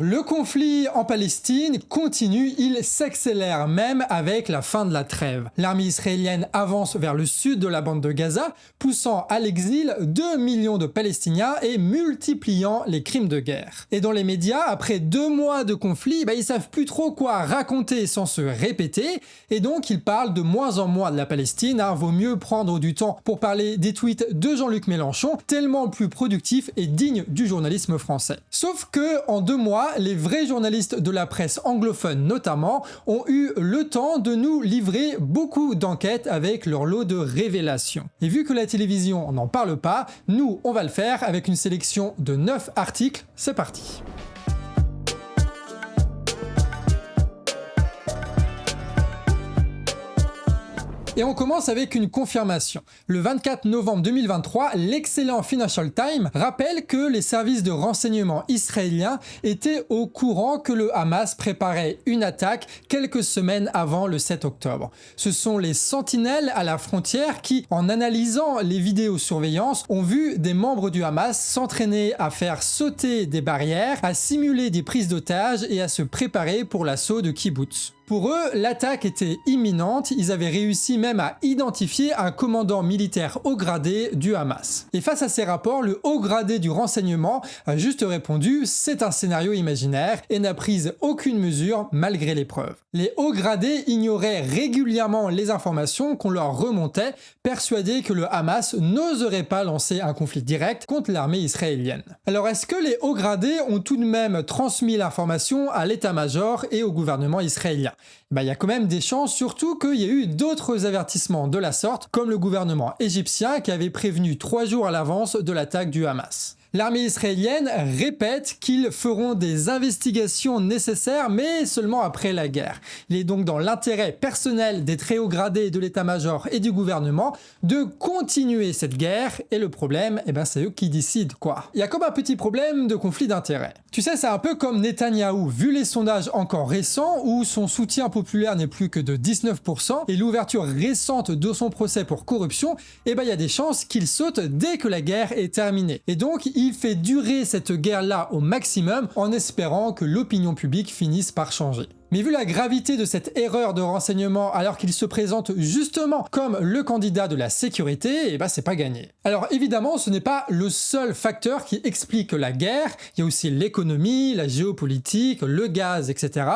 Le conflit en Palestine continue, il s'accélère même avec la fin de la trêve. L'armée israélienne avance vers le sud de la bande de Gaza, poussant à l'exil 2 millions de Palestiniens et multipliant les crimes de guerre. Et dans les médias, après 2 mois de conflit, ils savent plus trop quoi raconter sans se répéter, et donc ils parlent de moins en moins de la Palestine. Vaut mieux prendre du temps pour parler des tweets de Jean-Luc Mélenchon, tellement plus productifs et dignes du journalisme français. Sauf que en 2 mois, les vrais journalistes de la presse anglophone notamment ont eu le temps de nous livrer beaucoup d'enquêtes avec leur lot de révélations. Et vu que la télévision n'en parle pas, nous on va le faire avec une sélection de 9 articles, c'est parti. Et on commence avec une confirmation. Le 24 novembre 2023, l'excellent Financial Times rappelle que les services de renseignement israéliens étaient au courant que le Hamas préparait une attaque quelques semaines avant le 7 octobre. Ce sont les sentinelles à la frontière qui, en analysant les vidéosurveillances, ont vu des membres du Hamas s'entraîner à faire sauter des barrières, à simuler des prises d'otages et à se préparer pour l'assaut de kibbutz. Pour eux, l'attaque était imminente, ils avaient réussi même à identifier un commandant militaire haut gradé du Hamas. Et face à ces rapports, le haut gradé du renseignement a juste répondu « c'est un scénario imaginaire » et n'a pris aucune mesure malgré les preuves. Les hauts gradés ignoraient régulièrement les informations qu'on leur remontait, persuadés que le Hamas n'oserait pas lancer un conflit direct contre l'armée israélienne. Alors est-ce que les hauts gradés ont tout de même transmis l'information à l'état-major et au gouvernement israélien ? Il y a quand même des chances, surtout qu'il y a eu d'autres avertissements de la sorte, comme le gouvernement égyptien qui avait prévenu 3 jours à l'avance de l'attaque du Hamas. L'armée israélienne répète qu'ils feront des investigations nécessaires, mais seulement après la guerre. Il est donc dans l'intérêt personnel des très hauts gradés de l'état-major et du gouvernement de continuer cette guerre, et le problème, c'est eux qui décident quoi. Il y a comme un petit problème de conflit d'intérêts. Tu sais, c'est un peu comme Netanyahou, vu les sondages encore récents où son soutien populaire n'est plus que de 19% et l'ouverture récente de son procès pour corruption, il y a des chances qu'il saute dès que la guerre est terminée. Et donc, il fait durer cette guerre-là au maximum en espérant que l'opinion publique finisse par changer. Mais vu la gravité de cette erreur de renseignement alors qu'il se présente justement comme le candidat de la sécurité, c'est pas gagné. Alors évidemment, ce n'est pas le seul facteur qui explique la guerre, il y a aussi l'économie, la géopolitique, le gaz, etc.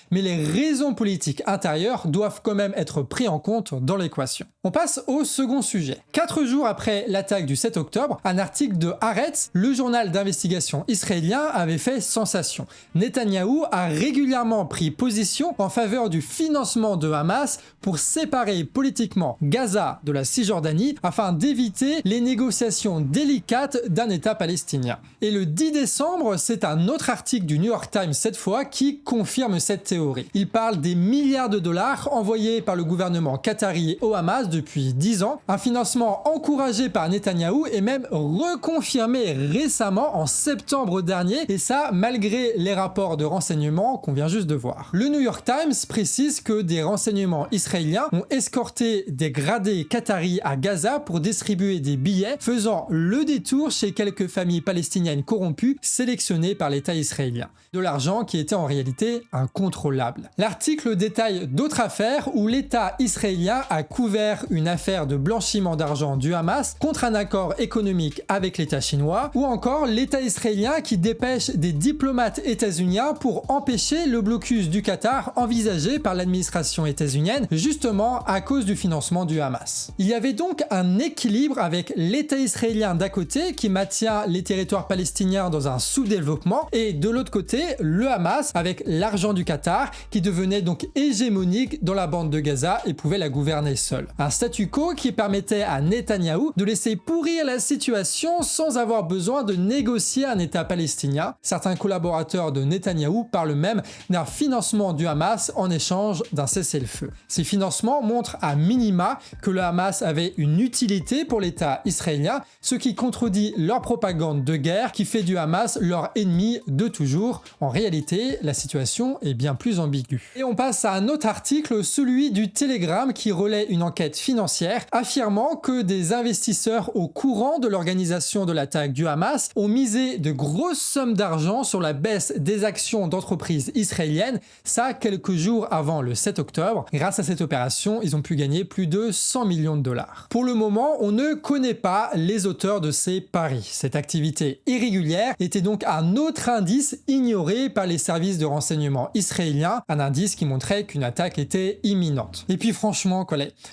Mais les raisons politiques intérieures doivent quand même être prises en compte dans l'équation. On passe au second sujet. 4 jours après l'attaque du 7 octobre, un article de Haaretz, le journal d'investigation israélien, avait fait sensation. Netanyahou a régulièrement pris position en faveur du financement de Hamas pour séparer politiquement Gaza de la Cisjordanie afin d'éviter les négociations délicates d'un État palestinien. Et le 10 décembre, c'est un autre article du New York Times cette fois qui confirme cette théorie. Il parle des milliards de dollars envoyés par le gouvernement qatari au Hamas depuis 10 ans, un financement encouragé par Netanyahou et même reconfirmé récemment en septembre dernier, et ça malgré les rapports de renseignement qu'on vient juste de voir. Le New York Times précise que des renseignements israéliens ont escorté des gradés qataris à Gaza pour distribuer des billets, faisant le détour chez quelques familles palestiniennes corrompues sélectionnées par l'État israélien. De l'argent qui était en réalité incontrôlable. L'article détaille d'autres affaires où l'État israélien a couvert une affaire de blanchiment d'argent du Hamas contre un accord économique avec l'État chinois, ou encore l'État israélien qui dépêche des diplomates états-uniens pour empêcher le blocus du Qatar envisagé par l'administration états-unienne justement à cause du financement du Hamas. Il y avait donc un équilibre avec l'État israélien d'un côté qui maintient les territoires palestiniens dans un sous-développement et de l'autre côté le Hamas avec l'argent du Qatar qui devenait donc hégémonique dans la bande de Gaza et pouvait la gouverner seul. Un statu quo qui permettait à Netanyahou de laisser pourrir la situation sans avoir besoin de négocier un État palestinien. Certains collaborateurs de Netanyahou parlent même d'un financement financement du Hamas en échange d'un cessez-le-feu. Ces financements montrent à minima que le Hamas avait une utilité pour l'État israélien, ce qui contredit leur propagande de guerre qui fait du Hamas leur ennemi de toujours. En réalité, la situation est bien plus ambiguë. Et on passe à un autre article, celui du Telegram, qui relaie une enquête financière affirmant que des investisseurs au courant de l'organisation de l'attaque du Hamas ont misé de grosses sommes d'argent sur la baisse des actions d'entreprises israéliennes, ça quelques jours avant le 7 octobre. Grâce à cette opération, ils ont pu gagner plus de 100 millions de dollars. Pour le moment, on ne connaît pas les auteurs de ces paris. Cette activité irrégulière était donc un autre indice ignoré par les services de renseignement israéliens, un indice qui montrait qu'une attaque était imminente. Et puis franchement,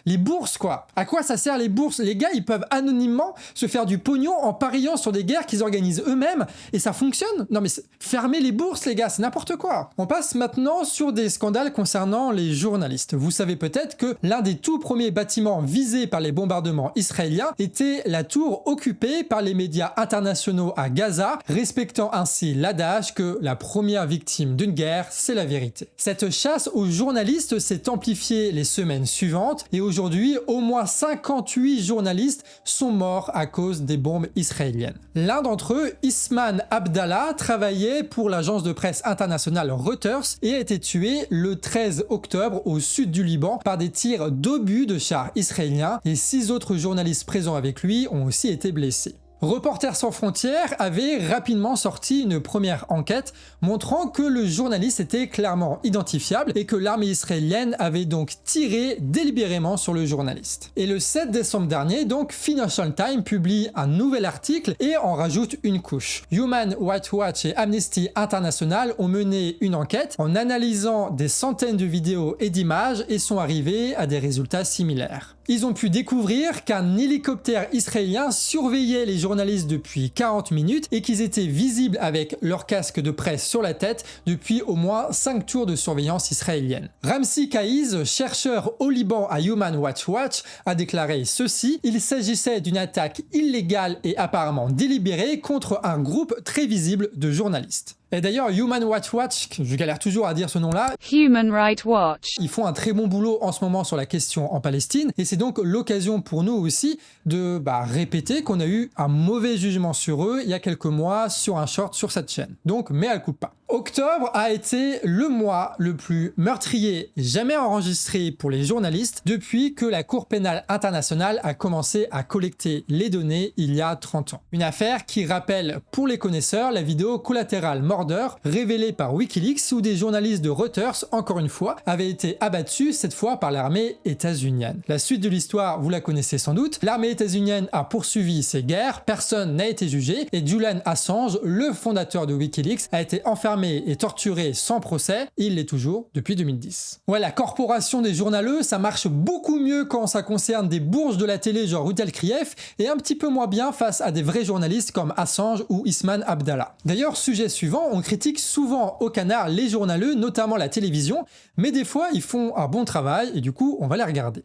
les bourses quoi, à quoi ça sert les bourses? Les gars, ils peuvent anonymement se faire du pognon en pariant sur des guerres qu'ils organisent eux-mêmes et ça fonctionne? Non mais fermez les bourses les gars, c'est n'importe quoi. On passe maintenant sur des scandales concernant les journalistes. Vous savez peut-être que l'un des tout premiers bâtiments visés par les bombardements israéliens était la tour occupée par les médias internationaux à Gaza, respectant ainsi l'adage que la première victime d'une guerre, c'est la vérité. Cette chasse aux journalistes s'est amplifiée les semaines suivantes et aujourd'hui, au moins 58 journalistes sont morts à cause des bombes israéliennes. L'un d'entre eux, Isman Abdallah, travaillait pour l'agence de presse internationale Reuters et a été tué le 13 octobre au sud du Liban par des tirs d'obus de chars israéliens et 6 autres journalistes présents avec lui ont aussi été blessés. Reporters sans frontières avait rapidement sorti une première enquête montrant que le journaliste était clairement identifiable et que l'armée israélienne avait donc tiré délibérément sur le journaliste. Et le 7 décembre dernier, donc, Financial Times publie un nouvel article et en rajoute une couche. Human Rights Watch et Amnesty International ont mené une enquête en analysant des centaines de vidéos et d'images et sont arrivés à des résultats similaires. Ils ont pu découvrir qu'un hélicoptère israélien surveillait les journalistes depuis 40 minutes et qu'ils étaient visibles avec leur casque de presse sur la tête depuis au moins 5 tours de surveillance israélienne. Ramzi Kaiz, chercheur au Liban à Human Rights Watch, a déclaré ceci: il s'agissait d'une attaque illégale et apparemment délibérée contre un groupe très visible de journalistes. Et d'ailleurs, Human Rights Watch, je galère toujours à dire ce nom-là, Human Rights Watch, ils font un très bon boulot en ce moment sur la question en Palestine, et c'est donc l'occasion pour nous aussi de répéter qu'on a eu un mauvais jugement sur eux il y a quelques mois sur un short sur cette chaîne. Donc, mea culpa. Octobre a été le mois le plus meurtrier jamais enregistré pour les journalistes depuis que la Cour pénale internationale a commencé à collecter les données il y a 30 ans. Une affaire qui rappelle pour les connaisseurs la vidéo Collateral Murder révélée par Wikileaks où des journalistes de Reuters, encore une fois, avaient été abattus cette fois par l'armée états-unienne. La suite de l'histoire, vous la connaissez sans doute. L'armée états-unienne a poursuivi ces guerres, personne n'a été jugé et Julian Assange, le fondateur de Wikileaks, a été enfermé et torturé sans procès, il l'est toujours depuis 2010. Ouais, la corporation des journaleux, ça marche beaucoup mieux quand ça concerne des bourges de la télé genre Rutel Krief et un petit peu moins bien face à des vrais journalistes comme Assange ou Isman Abdallah. D'ailleurs, sujet suivant, on critique souvent au canard les journaleux, notamment la télévision, mais des fois ils font un bon travail et du coup on va les regarder.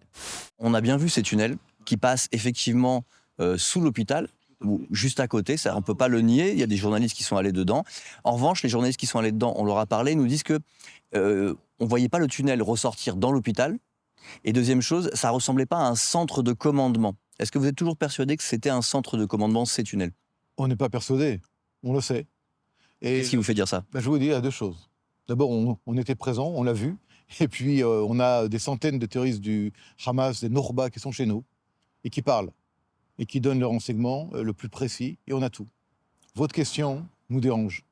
On a bien vu ces tunnels qui passent effectivement sous l'hôpital, ou juste à côté, ça, on ne peut pas le nier, il y a des journalistes qui sont allés dedans. En revanche, les journalistes qui sont allés dedans, on leur a parlé, nous disent que on ne voyait pas le tunnel ressortir dans l'hôpital. Et deuxième chose, ça ne ressemblait pas à un centre de commandement. Est-ce que vous êtes toujours persuadé que c'était un centre de commandement, ces tunnels? On n'est pas persuadé, on le sait. Qu'est-ce qui vous fait dire ça? Je vous dis, il y a deux choses. D'abord, on était présents, on l'a vu. Et puis, on a des centaines de terroristes du Hamas, des Nourba qui sont chez nous et qui parlent et qui donnent le renseignement le plus précis. Et on a tout. Votre question nous dérange.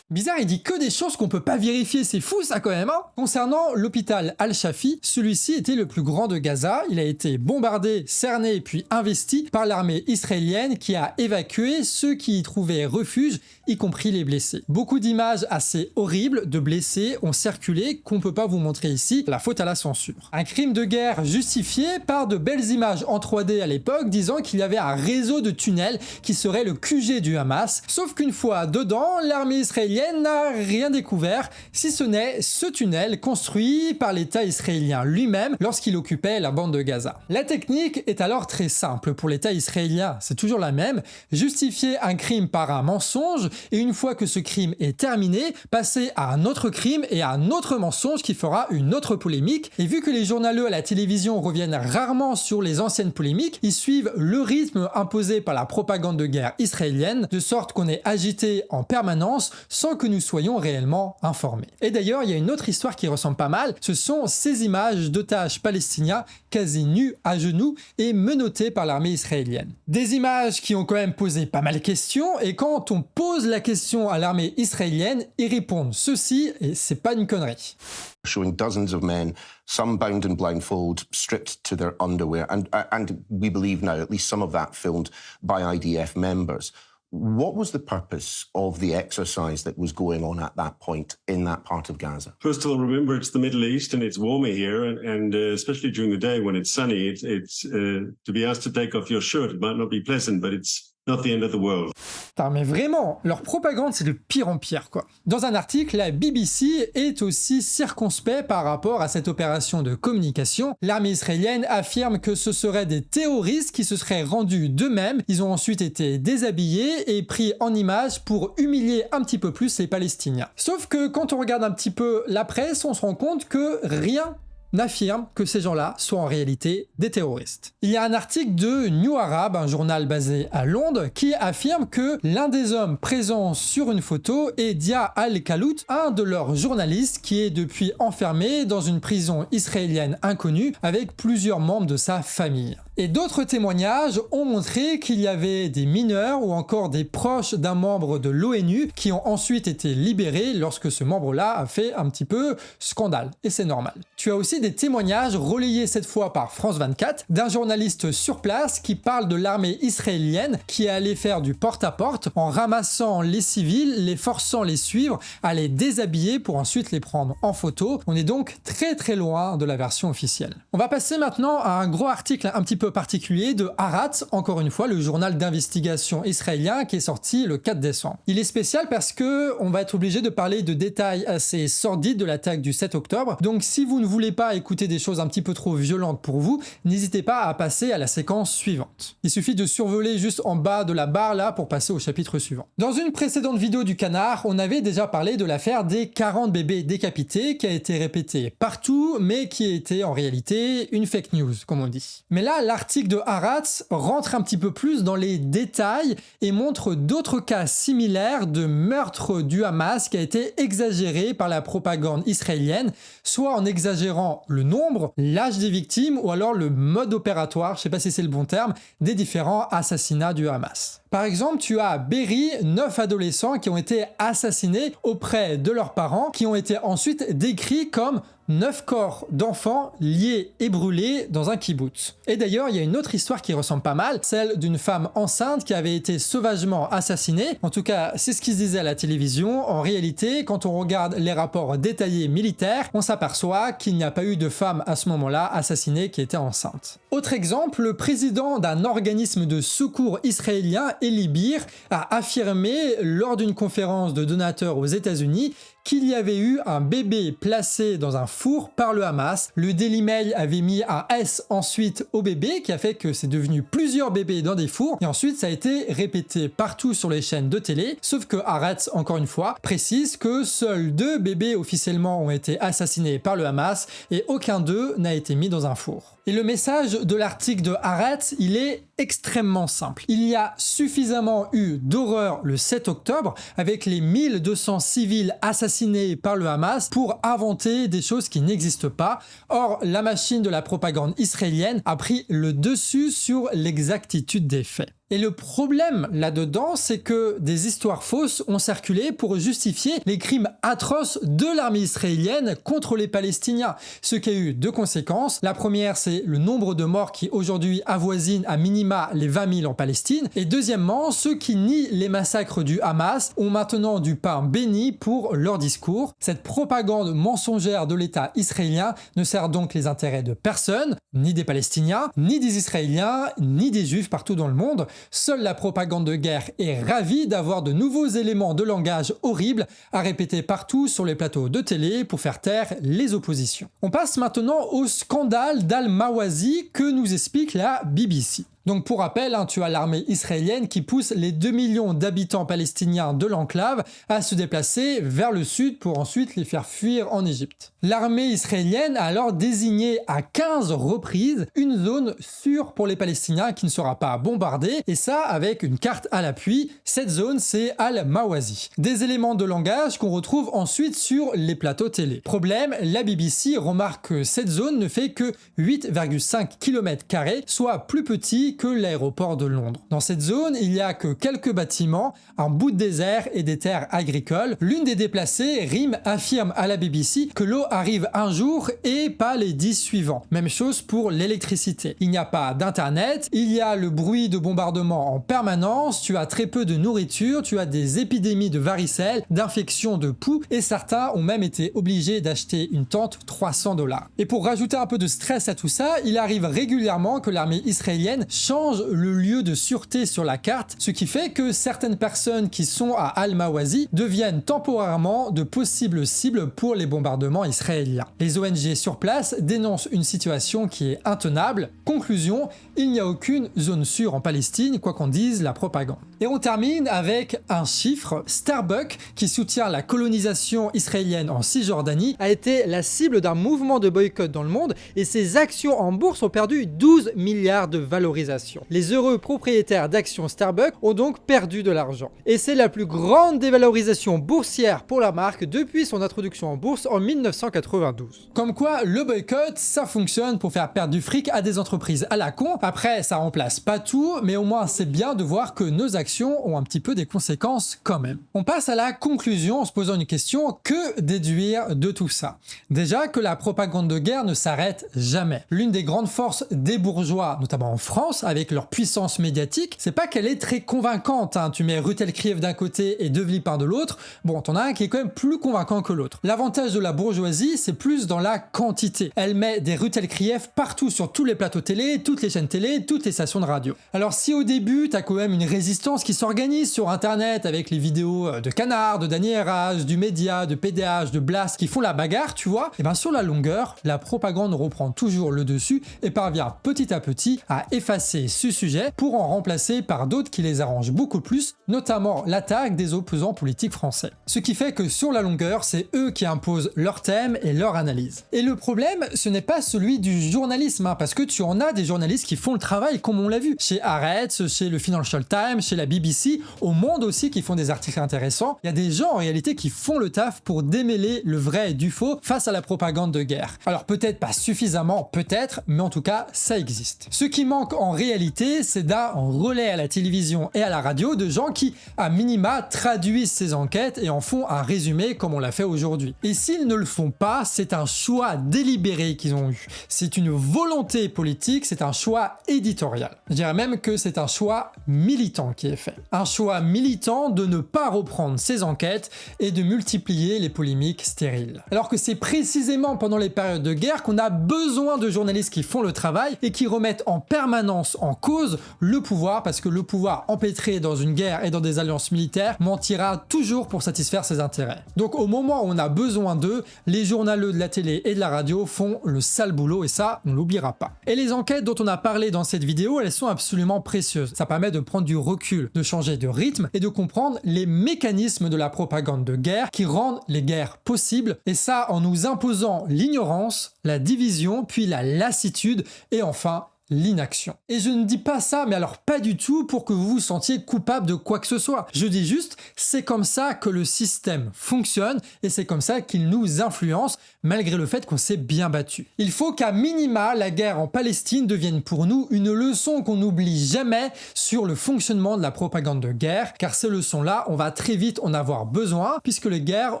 Bizarre, il dit que des choses qu'on peut pas vérifier, c'est fou ça quand même, hein. Concernant l'hôpital Al-Shafi, celui-ci était le plus grand de Gaza, il a été bombardé, cerné puis investi par l'armée israélienne qui a évacué ceux qui y trouvaient refuge, y compris les blessés. Beaucoup d'images assez horribles de blessés ont circulé qu'on peut pas vous montrer ici, la faute à la censure. Un crime de guerre justifié par de belles images en 3D à l'époque disant qu'il y avait un réseau de tunnels qui serait le QG du Hamas, sauf qu'une fois dedans, l'armée l'armée israélienne n'a rien découvert, si ce n'est ce tunnel construit par l'État israélien lui-même lorsqu'il occupait la bande de Gaza. La technique est alors très simple pour l'État israélien, c'est toujours la même, justifier un crime par un mensonge et une fois que ce crime est terminé, passer à un autre crime et à un autre mensonge qui fera une autre polémique. Et vu que les journaleux à la télévision reviennent rarement sur les anciennes polémiques, ils suivent le rythme imposé par la propagande de guerre israélienne, de sorte qu'on est agité en permanence sans que nous soyons réellement informés. Et d'ailleurs, il y a une autre histoire qui ressemble pas mal, ce sont ces images d'otages palestiniens quasi nus à genoux et menottés par l'armée israélienne. Des images qui ont quand même posé pas mal de questions, et quand on pose la question à l'armée israélienne, ils répondent ceci, et c'est pas une connerie. Showing dozens of men, some bound and blindfold, stripped to their underwear, and we believe now at least some of that filmed by IDF members. What was the purpose of the exercise that was going on at that point in that part of Gaza? First of all, remember it's the Middle East and it's warmer here, and especially during the day when it's sunny, it's to be asked to take off your shirt. It might not be pleasant, but it's not the end of the world. Putain, mais vraiment, leur propagande, c'est de pire en pire, quoi. Dans un article, la BBC est aussi circonspect par rapport à cette opération de communication. L'armée israélienne affirme que ce seraient des terroristes qui se seraient rendus d'eux-mêmes. Ils ont ensuite été déshabillés et pris en image pour humilier un petit peu plus les Palestiniens. Sauf que quand on regarde un petit peu la presse, on se rend compte que rien n'affirme que ces gens-là soient en réalité des terroristes. Il y a un article de New Arab, un journal basé à Londres, qui affirme que l'un des hommes présents sur une photo est Dia Al-Khalout, un de leurs journalistes qui est depuis enfermé dans une prison israélienne inconnue avec plusieurs membres de sa famille. Et d'autres témoignages ont montré qu'il y avait des mineurs ou encore des proches d'un membre de l'ONU qui ont ensuite été libérés lorsque ce membre-là a fait un petit peu scandale. Et c'est normal. Tu as aussi des témoignages relayés cette fois par France 24 d'un journaliste sur place qui parle de l'armée israélienne qui est allée faire du porte-à-porte en ramassant les civils, les forçant à les suivre, à les déshabiller pour ensuite les prendre en photo. On est donc très très loin de la version officielle. On va passer maintenant à un gros article un petit peu particulier de Haaretz, encore une fois le journal d'investigation israélien qui est sorti le 4 décembre. Il est spécial parce que on va être obligé de parler de détails assez sordides de l'attaque du 7 octobre. Donc si vous ne voulez pas écouter des choses un petit peu trop violentes pour vous, n'hésitez pas à passer à la séquence suivante. Il suffit de survoler juste en bas de la barre là pour passer au chapitre suivant. Dans une précédente vidéo du Canard, on avait déjà parlé de l'affaire des 40 bébés décapités qui a été répétée partout mais qui était en réalité une fake news comme on dit. Mais là, l'article de Haaretz rentre un petit peu plus dans les détails et montre d'autres cas similaires de meurtre du Hamas qui a été exagéré par la propagande israélienne, soit en exagérant le nombre, l'âge des victimes ou alors le mode opératoire, je ne sais pas si c'est le bon terme, des différents assassinats du Hamas. Par exemple, tu as à Be'eri 9 adolescents qui ont été assassinés auprès de leurs parents, qui ont été ensuite décrits comme 9 corps d'enfants liés et brûlés dans un kibboutz. Et d'ailleurs, il y a une autre histoire qui ressemble pas mal, celle d'une femme enceinte qui avait été sauvagement assassinée. En tout cas, c'est ce qui se disait à la télévision. En réalité, quand on regarde les rapports détaillés militaires, on s'aperçoit qu'il n'y a pas eu de femme à ce moment-là assassinée qui était enceinte. Autre exemple, le président d'un organisme de secours israélien, Eli Bir, a affirmé lors d'une conférence de donateurs aux États-Unis qu'il y avait eu un bébé placé dans un four par le Hamas. Le Daily Mail avait mis un S ensuite au bébé, qui a fait que c'est devenu plusieurs bébés dans des fours, et ensuite ça a été répété partout sur les chaînes de télé, sauf que Haaretz, encore une fois, précise que seuls 2 bébés officiellement ont été assassinés par le Hamas, et aucun d'eux n'a été mis dans un four. Et le message de l'article de Haaretz, il est extrêmement simple. Il y a suffisamment eu d'horreur le 7 octobre, avec les 1200 civils assassinés par le Hamas, pour inventer des choses qui n'existent pas. Or, la machine de la propagande israélienne a pris le dessus sur l'exactitude des faits. Et le problème là-dedans, c'est que des histoires fausses ont circulé pour justifier les crimes atroces de l'armée israélienne contre les Palestiniens. Ce qui a eu 2 conséquences. La première, c'est le nombre de morts qui aujourd'hui avoisine à minima les 20 000 en Palestine. Et deuxièmement, ceux qui nient les massacres du Hamas ont maintenant du pain béni pour leur discours. Cette propagande mensongère de l'État israélien ne sert donc les intérêts de personne, ni des Palestiniens, ni des Israéliens, ni des Juifs partout dans le monde. Seule la propagande de guerre est ravie d'avoir de nouveaux éléments de langage horribles à répéter partout sur les plateaux de télé pour faire taire les oppositions. On passe maintenant au scandale d'Al-Mawazi que nous explique la BBC. Donc pour rappel, tu as l'armée israélienne qui pousse les 2 millions d'habitants palestiniens de l'enclave à se déplacer vers le sud pour ensuite les faire fuir en Égypte. L'armée israélienne a alors désigné à 15 reprises une zone sûre pour les Palestiniens qui ne sera pas bombardée, et ça avec une carte à l'appui. Cette zone, c'est Al-Mawazi. Des éléments de langage qu'on retrouve ensuite sur les plateaux télé. Problème, la BBC remarque que cette zone ne fait que 8,5 km², soit plus petit que l'aéroport de Londres. Dans cette zone, il n'y a que quelques bâtiments, un bout de désert et des terres agricoles. L'une des déplacées, Rim, affirme à la BBC que l'eau arrive un jour et pas les 10 suivants. Même chose pour l'électricité. Il n'y a pas d'internet, il y a le bruit de bombardement en permanence, tu as très peu de nourriture, tu as des épidémies de varicelle, d'infections de poux et certains ont même été obligés d'acheter une tente $300. Et pour rajouter un peu de stress à tout ça, il arrive régulièrement que l'armée israélienne change le lieu de sûreté sur la carte, ce qui fait que certaines personnes qui sont à Al-Mawazi deviennent temporairement de possibles cibles pour les bombardements israéliens. Les ONG sur place dénoncent une situation qui est intenable. Conclusion, il n'y a aucune zone sûre en Palestine, quoi qu'en dise la propagande. Et on termine avec un chiffre. Starbucks, qui soutient la colonisation israélienne en Cisjordanie, a été la cible d'un mouvement de boycott dans le monde et ses actions en bourse ont perdu 12 milliards de valorisation. Les heureux propriétaires d'actions Starbucks ont donc perdu de l'argent. Et c'est la plus grande dévalorisation boursière pour la marque depuis son introduction en bourse en 1992. Comme quoi, le boycott, ça fonctionne pour faire perdre du fric à des entreprises à la con. Après, ça remplace pas tout, mais au moins c'est bien de voir que nos actions ont un petit peu des conséquences quand même. On passe à la conclusion en se posant une question: que déduire de tout ça? Déjà que la propagande de guerre ne s'arrête jamais. L'une des grandes forces des bourgeois, notamment en France, avec leur puissance médiatique, c'est pas qu'elle est très convaincante. Tu mets Rutel Kriev d'un côté et De Villepin de l'autre, bon, t'en as un qui est quand même plus convaincant que l'autre. L'avantage de la bourgeoisie, c'est plus dans la quantité. Elle met des Rutel Kriev partout sur tous les plateaux télé, toutes les chaînes télé, toutes les stations de radio. Alors si au début, t'as quand même une résistance qui s'organise sur internet avec les vidéos de Canard, de Daniel RH, du Média, de PDH, de Blast qui font la bagarre, tu vois, et bien sur la longueur, la propagande reprend toujours le dessus et parvient petit à petit à effacer ce sujet pour en remplacer par d'autres qui les arrangent beaucoup plus, notamment l'attaque des opposants politiques français. Ce qui fait que sur la longueur, c'est eux qui imposent leur thème et leur analyse. Et le problème, ce n'est pas celui du journalisme, parce que tu en as des journalistes qui font le travail, comme on l'a vu, chez Haaretz, chez le Financial Times, chez la BBC, au Monde aussi, qui font des articles intéressants. Il y a des gens en réalité qui font le taf pour démêler le vrai et du faux face à la propagande de guerre. Alors peut-être pas suffisamment, peut-être, mais en tout cas, ça existe. Ce qui manque en réalité, c'est d'un relais à la télévision et à la radio de gens qui, à minima, traduisent ces enquêtes et en font un résumé comme on l'a fait aujourd'hui. Et s'ils ne le font pas, c'est un choix délibéré qu'ils ont eu. C'est une volonté politique, c'est un choix éditorial. Je dirais même que c'est un choix militant qui est fait. Un choix militant de ne pas reprendre ces enquêtes et de multiplier les polémiques stériles. Alors que c'est précisément pendant les périodes de guerre qu'on a besoin de journalistes qui font le travail et qui remettent en permanence en cause le pouvoir, parce que le pouvoir empêtré dans une guerre et dans des alliances militaires mentira toujours pour satisfaire ses intérêts. Donc au moment où on a besoin d'eux, les journaleux de la télé et de la radio font le sale boulot et ça, on l'oubliera pas. Et les enquêtes dont on a parlé dans cette vidéo, elles sont absolument précieuses. Ça permet de prendre du recul, de changer de rythme et de comprendre les mécanismes de la propagande de guerre qui rendent les guerres possibles, et ça en nous imposant l'ignorance, la division, puis la lassitude et enfin l'inaction. Et je ne dis pas ça, mais alors pas du tout pour que vous vous sentiez coupable de quoi que ce soit. Je dis juste, c'est comme ça que le système fonctionne et c'est comme ça qu'il nous influence, malgré le fait qu'on s'est bien battu. Il faut qu'à minima, la guerre en Palestine devienne pour nous une leçon qu'on n'oublie jamais sur le fonctionnement de la propagande de guerre, car ces leçons-là, on va très vite en avoir besoin, puisque les guerres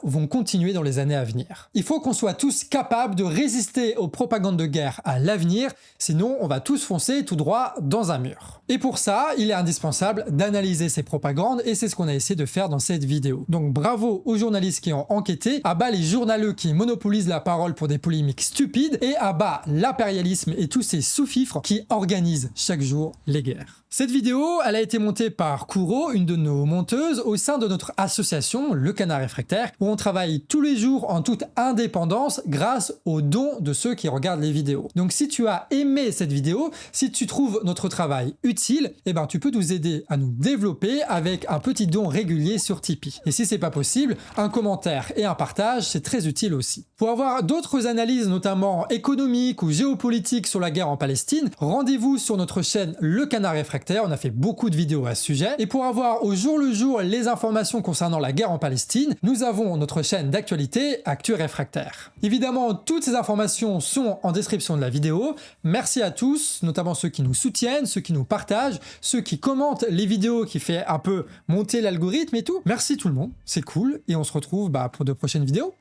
vont continuer dans les années à venir. Il faut qu'on soit tous capables de résister aux propagandes de guerre à l'avenir, sinon on va tous foncer tout droit dans un mur. Et pour ça, il est indispensable d'analyser ces propagandes et c'est ce qu'on a essayé de faire dans cette vidéo. Donc bravo aux journalistes qui ont enquêté, à bas les journaleux qui monopolisent la parole pour des polémiques stupides et à bas l'impérialisme et tous ces sous-fifres qui organisent chaque jour les guerres. Cette vidéo, elle a été montée par Kouro, une de nos monteuses, au sein de notre association, Le Canard Réfractaire, où on travaille tous les jours en toute indépendance grâce aux dons de ceux qui regardent les vidéos. Donc si tu as aimé cette vidéo, si tu trouves notre travail utile, eh ben tu peux nous aider à nous développer avec un petit don régulier sur Tipeee. Et si c'est pas possible, un commentaire et un partage, c'est très utile aussi. Pour avoir d'autres analyses, notamment économiques ou géopolitiques sur la guerre en Palestine, rendez-vous sur notre chaîne Le Canard Réfractaire. On a fait beaucoup de vidéos à ce sujet. Et pour avoir au jour le jour les informations concernant la guerre en Palestine, nous avons notre chaîne d'actualité Actu Réfractaire. Évidemment, toutes ces informations sont en description de la vidéo. Merci à tous, notamment ceux qui nous soutiennent, ceux qui nous partagent, ceux qui commentent les vidéos, qui fait un peu monter l'algorithme et tout. Merci tout le monde, c'est cool. Et on se retrouve pour de prochaines vidéos.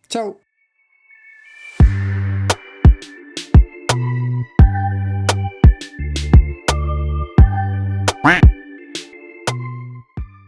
Ciao!